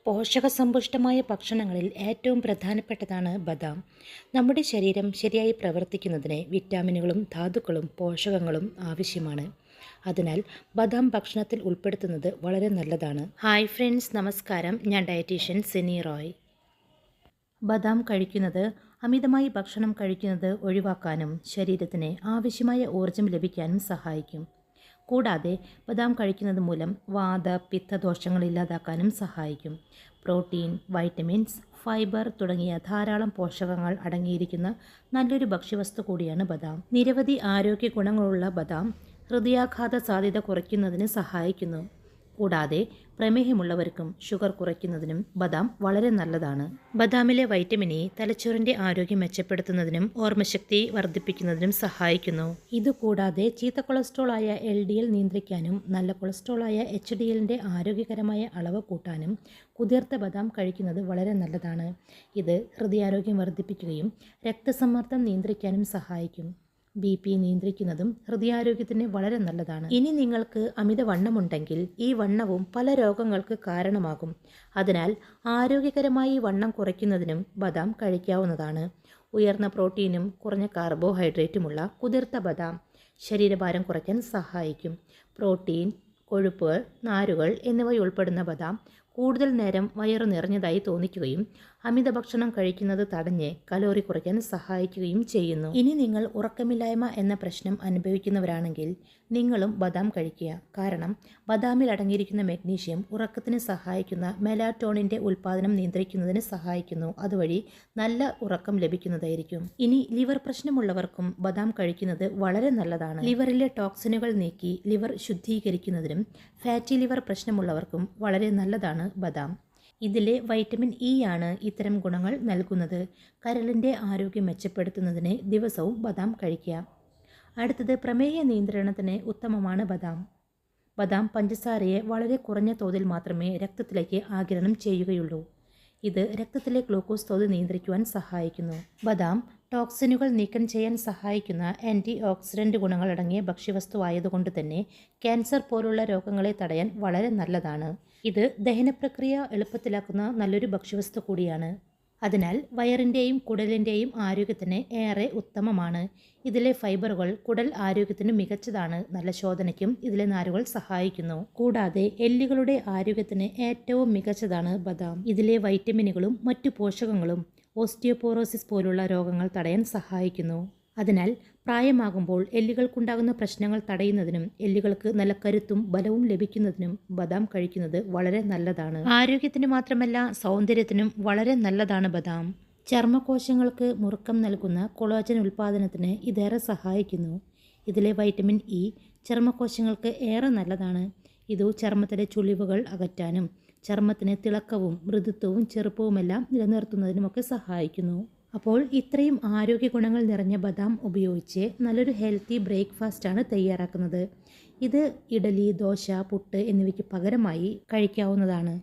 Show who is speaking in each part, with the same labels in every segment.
Speaker 1: പോഷകസമ്പുഷ്ടമായ ഭക്ഷണങ്ങളിൽ ഏറ്റവും പ്രധാനപ്പെട്ടതാണ് ബദാം. നമ്മുടെ ശരീരം ശരിയായി പ്രവർത്തിക്കുന്നതിന് വിറ്റാമിനുകളും ധാതുക്കളും പോഷകങ്ങളും ആവശ്യമാണ്. അതിനാൽ ബദാം ഭക്ഷണത്തിൽ ഉൾപ്പെടുത്തുന്നത് വളരെ നല്ലതാണ്. ഹായ് ഫ്രണ്ട്സ്, നമസ്കാരം. ഞാൻ ഡയറ്റീഷ്യൻ സിനി റോയ്. ബദാം കഴിക്കുന്നത് അമിതമായി ഭക്ഷണം കഴിക്കുന്നത് ഒഴിവാക്കാനും ശരീരത്തിന് ആവശ്യമായ ഊർജം ലഭിക്കാനും സഹായിക്കും. കൂടാതെ ബദാം കഴിക്കുന്നത് മൂലം വാത പിത്തദോഷങ്ങൾ ഇല്ലാതാക്കാനും സഹായിക്കും. പ്രോട്ടീൻ, വൈറ്റമിൻസ്, ഫൈബർ തുടങ്ങിയ ധാരാളം പോഷകങ്ങൾ അടങ്ങിയിരിക്കുന്ന നല്ലൊരു ഭക്ഷ്യവസ്തു കൂടിയാണ് ബദാം. നിരവധി ആരോഗ്യ ഗുണങ്ങളുള്ള ബദാം ഹൃദയാഘാത സാധ്യത കുറയ്ക്കുന്നതിന് സഹായിക്കുന്നു. കൂടാതെ പ്രമേഹമുള്ളവർക്കും ഷുഗർ കുറയ്ക്കുന്നതിനും ബദാം വളരെ നല്ലതാണ്. ബദാമിലെ വൈറ്റമിൻ ഇ തലച്ചോറിൻ്റെ ആരോഗ്യം മെച്ചപ്പെടുത്തുന്നതിനും ഓർമ്മശക്തി വർദ്ധിപ്പിക്കുന്നതിനും സഹായിക്കുന്നു. ഇതുകൂടാതെ ചീത്ത കൊളസ്ട്രോളായ LDL നിയന്ത്രിക്കാനും നല്ല കൊളസ്ട്രോളായ HDLൻ്റെ ആരോഗ്യകരമായ അളവ് കൂട്ടാനും കുതിർത്ത ബദാം കഴിക്കുന്നത് വളരെ നല്ലതാണ്. ഇത് ഹൃദയാരോഗ്യം വർദ്ധിപ്പിക്കുകയും രക്തസമ്മർദ്ദം നിയന്ത്രിക്കാനും സഹായിക്കും. BP നിയന്ത്രിക്കുന്നതും ഹൃദയാരോഗ്യത്തിന് വളരെ നല്ലതാണ്. ഇനി നിങ്ങൾക്ക് അമിതവണ്ണമുണ്ടെങ്കിൽ ഈ വണ്ണവും പല രോഗങ്ങൾക്ക് കാരണമാകും. അതിനാൽ ആരോഗ്യകരമായി വണ്ണം കുറയ്ക്കുന്നതിനും ബദാം കഴിക്കാവുന്നതാണ്. ഉയർന്ന പ്രോട്ടീനും കുറഞ്ഞ കാർബോഹൈഡ്രേറ്റുമുള്ള കുതിർത്ത ബദാം ശരീരഭാരം കുറയ്ക്കാൻ സഹായിക്കും. പ്രോട്ടീൻ, കൊഴുപ്പുകൾ, നാരുകൾ എന്നിവയുൾപ്പെടുന്ന ബദാം കൂടുതൽ നേരം വയറു നിറഞ്ഞതായി തോന്നിക്കുകയും അമിത ഭക്ഷണം കഴിക്കുന്നത് തടഞ്ഞ് കലോറി കുറയ്ക്കാൻ സഹായിക്കുകയും ചെയ്യുന്നു. ഇനി നിങ്ങൾ ഉറക്കമില്ലായ്മ എന്ന പ്രശ്നം അനുഭവിക്കുന്നവരാണെങ്കിൽ നിങ്ങളും ബദാം കഴിക്കുക. കാരണം ബദാമിൽ അടങ്ങിയിരിക്കുന്ന മഗ്നീഷ്യം ഉറക്കത്തിന് സഹായിക്കുന്ന മെലാറ്റോണിൻ്റെ ഉൽപ്പാദനം നിയന്ത്രിക്കുന്നതിന് സഹായിക്കുന്നു. അതുവഴി നല്ല ഉറക്കം ലഭിക്കുന്നതായിരിക്കും. ഇനി ലിവർ പ്രശ്നമുള്ളവർക്കും ബദാം കഴിക്കുന്നത് വളരെ നല്ലതാണ്. ലിവറിലെ ടോക്സിനുകൾ നീക്കി ലിവർ ശുദ്ധീകരിക്കുന്നതിനും ഫാറ്റി ലിവർ പ്രശ്നമുള്ളവർക്കും വളരെ നല്ലതാണ് ബദാം. ഇതിലെ വൈറ്റമിൻ ഇ ആണ് ഇത്തരം ഗുണങ്ങൾ നൽകുന്നത്. കരളിൻ്റെ ആരോഗ്യം മെച്ചപ്പെടുത്തുന്നതിന് ദിവസവും ബദാം കഴിക്കുക. അടുത്തത് പ്രമേഹ നിയന്ത്രണത്തിന് ഉത്തമമാണ് ബദാം. ബദാം പഞ്ചസാരയെ വളരെ കുറഞ്ഞ തോതിൽ മാത്രമേ രക്തത്തിലേക്ക് ആഗിരണം ചെയ്യുകയുള്ളൂ. ഇത് രക്തത്തിലെ ഗ്ലൂക്കോസ് തോത് നിയന്ത്രിക്കുവാൻ സഹായിക്കുന്നു. ബദാം ടോക്സിനുകൾ നീക്കം ചെയ്യാൻ സഹായിക്കുന്ന ആൻറ്റി ഓക്സിഡൻറ്റ് ഗുണങ്ങളടങ്ങിയ ഭക്ഷ്യവസ്തു ആയതുകൊണ്ട് തന്നെ ക്യാൻസർ പോലുള്ള രോഗങ്ങളെ തടയാൻ വളരെ നല്ലതാണ്. ഇത് ദഹനപ്രക്രിയ എളുപ്പത്തിലാക്കുന്ന നല്ലൊരു ഭക്ഷ്യവസ്തു കൂടിയാണ്. അതിനാൽ വയറിൻ്റെയും കുടലിൻ്റെയും ആരോഗ്യത്തിന് ഏറെ ഉത്തമമാണ്. ഇതിലെ ഫൈബറുകൾ കുടൽ ആരോഗ്യത്തിന് മികച്ചതാണ്. നല്ല ശോധനയ്ക്കും ഇതിലെ നാരുകൾ സഹായിക്കുന്നു. കൂടാതെ എല്ലുകളുടെ ആരോഗ്യത്തിന് ഏറ്റവും മികച്ചതാണ് ബദാം. ഇതിലെ വൈറ്റമിനുകളും മറ്റു പോഷകങ്ങളും ഓസ്റ്റിയോപോറോസിസ് പോലുള്ള രോഗങ്ങൾ തടയാൻ സഹായിക്കുന്നു. അതിനാൽ പ്രായമാകുമ്പോൾ എല്ലുകൾക്കുണ്ടാകുന്ന പ്രശ്നങ്ങൾ തടയുന്നതിനും എല്ലുകൾക്ക് നല്ല കരുത്തും ബലവും ലഭിക്കുന്നതിനും ബദാം കഴിക്കുന്നത് വളരെ നല്ലതാണ്. ആരോഗ്യത്തിന് മാത്രമല്ല സൗന്ദര്യത്തിനും വളരെ നല്ലതാണ് ബദാം. ചർമ്മകോശങ്ങൾക്ക് മുറുക്കം നൽകുന്ന കൊളാജൻ ഉൽപ്പാദനത്തിന് ഇതേറെ സഹായിക്കുന്നു. ഇതിലെ വൈറ്റമിൻ ഇ ചർമ്മകോശങ്ങൾക്ക് ഏറെ നല്ലതാണ്. ഇത് ചർമ്മത്തിലെ ചുളിവുകൾ അകറ്റാനും ചർമ്മത്തിന് തിളക്കവും മൃദുത്വവും ചെറുപ്പവുമെല്ലാം നിലനിർത്തുന്നതിനുമൊക്കെ സഹായിക്കുന്നു. അപ്പോൾ ഇത്രയും ആരോഗ്യ ഗുണങ്ങൾ നിറഞ്ഞ ബദാം ഉപയോഗിച്ച് നല്ലൊരു ഹെൽത്തി ബ്രേക്ക്ഫാസ്റ്റാണ് തയ്യാറാക്കുന്നത്. ഇത് ഇഡലി, ദോശ, പുട്ട് എന്നിവയ്ക്ക് പകരമായി കഴിക്കാവുന്നതാണ്.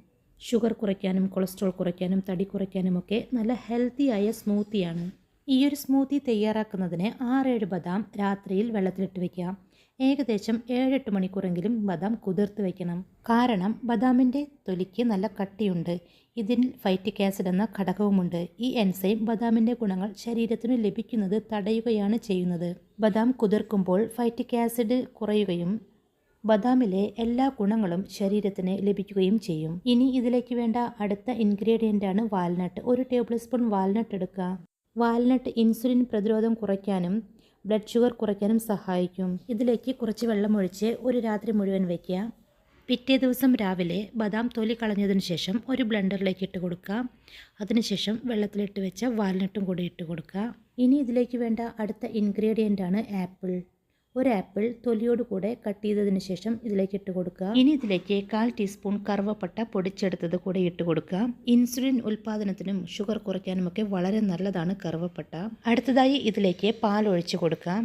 Speaker 1: ഷുഗർ കുറയ്ക്കാനും കൊളസ്ട്രോൾ കുറയ്ക്കാനും തടി കുറയ്ക്കാനുമൊക്കെ നല്ല ഹെൽത്തിയായ സ്മൂത്തിയാണ്. ഈ ഒരു സ്മൂത്തി തയ്യാറാക്കുന്നതിന് 6-7 ബദാം രാത്രിയിൽ വെള്ളത്തിലിട്ട് വയ്ക്കാം. ഏകദേശം 7-8 മണിക്കൂറെങ്കിലും ബദാം കുതിർത്ത് വയ്ക്കണം. കാരണം ബദാമിൻ്റെ തൊലിക്ക് നല്ല കട്ടിയുണ്ട്. ഇതിൽ ഫൈറ്റിക് ആസിഡ് എന്ന ഘടകവുമുണ്ട്. ഈ എൻസൈം ബദാമിൻ്റെ ഗുണങ്ങൾ ശരീരത്തിന് ലഭിക്കുന്നത് തടയുകയാണ് ചെയ്യുന്നത്. ബദാം കുതിർക്കുമ്പോൾ ഫൈറ്റിക് ആസിഡ് കുറയുകയും ബദാമിലെ എല്ലാ ഗുണങ്ങളും ശരീരത്തിന് ലഭിക്കുകയും ചെയ്യും. ഇനി ഇതിലേക്ക് വേണ്ട അടുത്ത ഇൻഗ്രീഡിയൻ്റാണ് വാൽനട്ട്. 1 ടേബിൾ സ്പൂൺ വാൽനട്ട് എടുക്കുക. വാൽനട്ട് ഇൻസുലിൻ പ്രതിരോധം കുറയ്ക്കാനും ബ്ലഡ് ഷുഗർ കുറയ്ക്കാനും സഹായിക്കും. ഇതിലേക്ക് കുറച്ച് വെള്ളം ഒഴിച്ച് ഒരു രാത്രി മുഴുവൻ വയ്ക്കുക. പിറ്റേ ദിവസം രാവിലെ ബദാം തൊലി കളഞ്ഞതിന് ശേഷം ഒരു ബ്ലെൻഡറിലേക്ക് ഇട്ട് കൊടുക്കുക. അതിനുശേഷം വെള്ളത്തിലിട്ട് വെച്ച വാൽനട്ടും കൂടി ഇട്ട് കൊടുക്കുക. ഇനി ഇതിലേക്ക് വേണ്ട അടുത്ത ഇൻഗ്രീഡിയൻ്റാണ് ആപ്പിൾ. 1 ആപ്പിൾ തൊലിയോടുകൂടെ കട്ട് ചെയ്തതിന് ശേഷം ഇതിലേക്ക് ഇട്ട് കൊടുക്കുക. ഇനി ഇതിലേക്ക് 1/4 ടീസ്പൂൺ കറുവപ്പട്ട പൊടിച്ചെടുത്തത് കൂടെ ഇട്ട് കൊടുക്കുക. ഇൻസുലിൻ ഉൽപ്പാദനത്തിനും ഷുഗർ കുറയ്ക്കാനുമൊക്കെ വളരെ നല്ലതാണ് കറുവപ്പട്ട. അടുത്തതായി ഇതിലേക്ക് പാൽ ഒഴിച്ച് കൊടുക്കുക.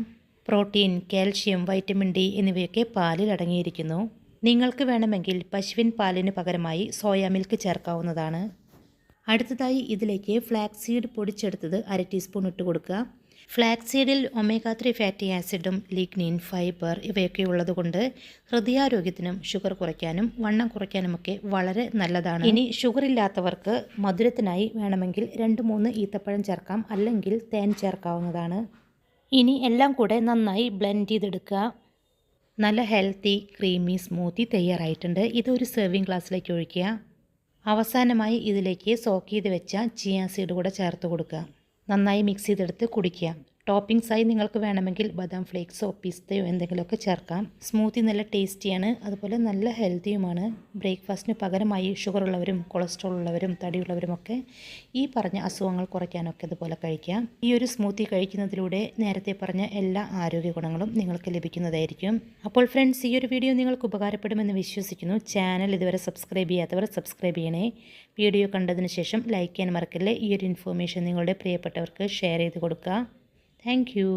Speaker 1: പ്രോട്ടീൻ, കാൽഷ്യം, വൈറ്റമിൻ ഡി എന്നിവയൊക്കെ പാലിൽ അടങ്ങിയിരിക്കുന്നു. നിങ്ങൾക്ക് വേണമെങ്കിൽ പശുവിൻ പാലിന് പകരമായി സോയാ മിൽക്ക് ചേർക്കാവുന്നതാണ്. അടുത്തതായി ഇതിലേക്ക് ഫ്ലാക്സ് സീഡ് പൊടിച്ചെടുത്തത് 1/2 ടീസ്പൂൺ ഇട്ട് കൊടുക്കുക. ഫ്ലാക്സീഡിൽ ഒമേഗ 3 ഫാറ്റി ആസിഡും ലിഗ്നിൻ, ഫൈബർ ഇവയൊക്കെ ഉള്ളതുകൊണ്ട് ഹൃദയാരോഗ്യത്തിനും ഷുഗർ കുറയ്ക്കാനും വണ്ണം കുറയ്ക്കാനുമൊക്കെ വളരെ നല്ലതാണ്. ഇനി ഷുഗർ ഇല്ലാത്തവർക്ക് മധുരത്തിനായി വേണമെങ്കിൽ 2-3 ഈത്തപ്പഴം ചേർക്കാം, അല്ലെങ്കിൽ തേൻ ചേർക്കാവുന്നതാണ്. ഇനി എല്ലാം കൂടെ നന്നായി ബ്ലെൻഡ് ചെയ്തെടുക്കുക. നല്ല ഹെൽത്തി ക്രീമി സ്മൂത്തി തയ്യാറായിട്ടുണ്ട്. ഇതൊരു സെർവിങ് ഗ്ലാസ്സിലേക്ക് ഒഴിക്കുക. അവസാനമായി ഇതിലേക്ക് സോക്ക് ചെയ്ത് വെച്ച ചിയ സീഡ് കൂടെ ചേർത്ത് കൊടുക്കുക. നന്നായി മിക്സ് ചെയ്തെടുത്ത് കുടിക്കുക. ടോപ്പിംഗ്സായി നിങ്ങൾക്ക് വേണമെങ്കിൽ ബദാം ഫ്ലേക്സോ പിസ്തയോ എന്തെങ്കിലുമൊക്കെ ചേർക്കാം. സ്മൂത്തി നല്ല ടേസ്റ്റിയാണ്, അതുപോലെ നല്ല ഹെൽത്തിയുമാണ്. ബ്രേക്ക്ഫാസ്റ്റിന് പകരമായി ഷുഗർ ഉള്ളവരും കൊളസ്ട്രോൾ ഉള്ളവരും തടിയുള്ളവരുമൊക്കെ ഈ പറഞ്ഞ അസുഖങ്ങൾ കുറയ്ക്കാനൊക്കെ ഇതുപോലെ കഴിക്കാം. ഈ ഒരു സ്മൂത്തി കഴിക്കുന്നതിലൂടെ നേരത്തെ പറഞ്ഞ എല്ലാ ആരോഗ്യ ഗുണങ്ങളും നിങ്ങൾക്ക് ലഭിക്കുന്നതായിരിക്കും. അപ്പോൾ ഫ്രണ്ട്സ്, ഈ ഒരു വീഡിയോ നിങ്ങൾക്ക് ഉപകാരപ്പെടുമെന്ന് വിശ്വസിക്കുന്നു. ചാനൽ ഇതുവരെ സബ്സ്ക്രൈബ് ചെയ്യാത്തവർ സബ്സ്ക്രൈബ് ചെയ്യണേ. വീഡിയോ കണ്ടതിന് ശേഷം ലൈക്ക് ചെയ്യാൻ മറക്കല്ലേ. ഈ ഒരു ഇൻഫോർമേഷൻ നിങ്ങളുടെ പ്രിയപ്പെട്ടവർക്ക് ഷെയർ ചെയ്ത് കൊടുക്കുക. Thank you.